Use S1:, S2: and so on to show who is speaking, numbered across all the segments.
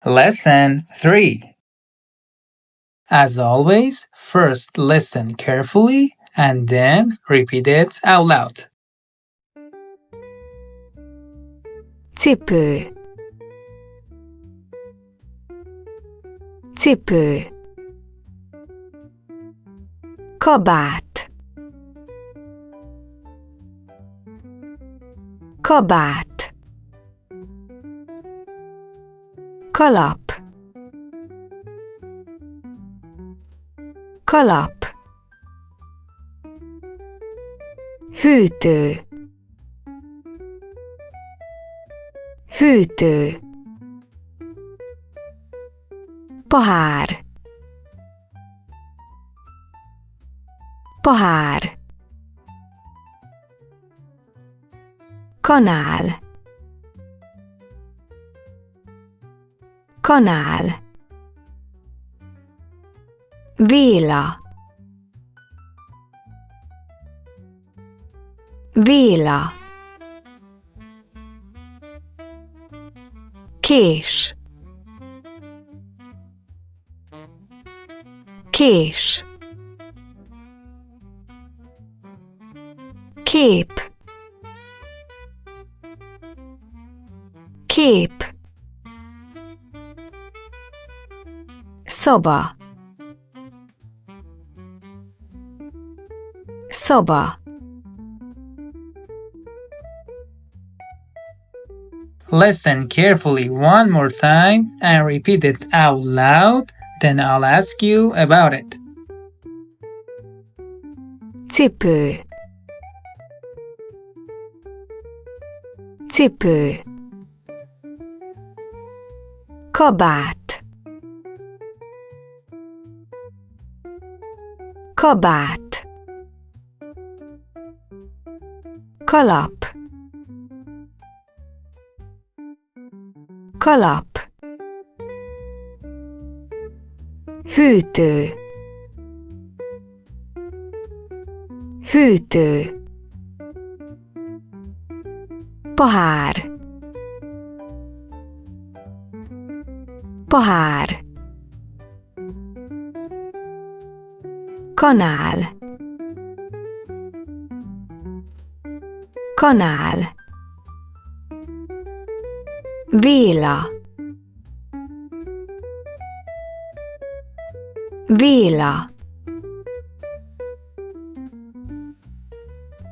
S1: Lesson 3. As always, first listen carefully and then repeat it out loud.
S2: Cipő. Cipő. Kabát. Kabát. Kalap. Kalap. Hűtő. Hűtő. Pohár. Pohár. Kanál. Kanál. Véla. Véla. Kés. Kés. Kép. Kép. Szoba. Szoba.
S1: Listen carefully one more time and repeat it out loud, then I'll ask you about it.
S2: Cipő. Cipő. Kabát. Kabát. Kalap. Kalap. Hűtő. Hűtő. Pohár. Pohár. Kanál. Kanál. Véla. Véla.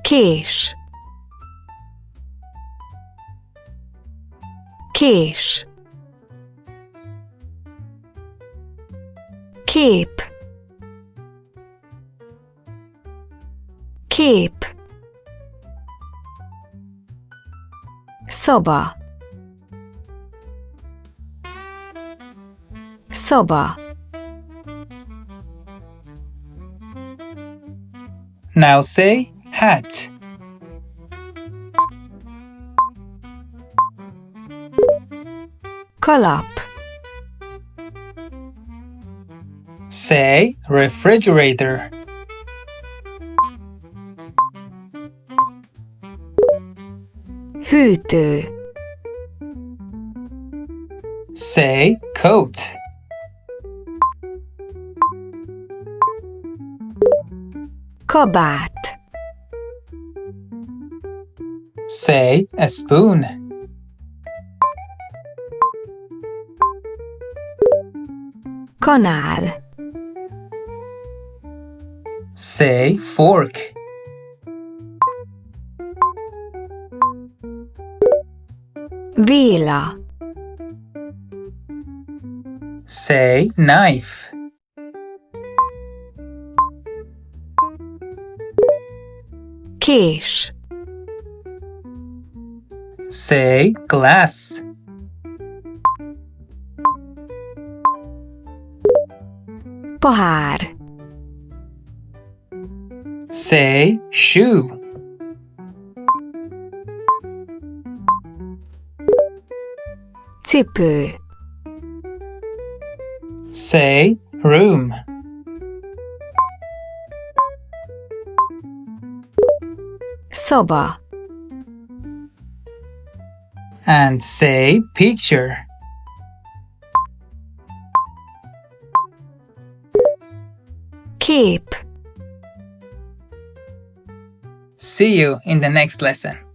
S2: Kés. Kés. Kép. Kép. Szoba. Szoba.
S1: Now say hat.
S2: Kalap.
S1: Say refrigerator.
S2: Hűtő.
S1: Say coat.
S2: Kabát.
S1: Say a spoon.
S2: Kanál.
S1: Say fork.
S2: Véla.
S1: Say knife.
S2: Kés.
S1: Say glass.
S2: Pohár.
S1: Say shoe.
S2: Cipő.
S1: Say room.
S2: Szoba.
S1: And say picture.
S2: Kép.
S1: See you in the next lesson.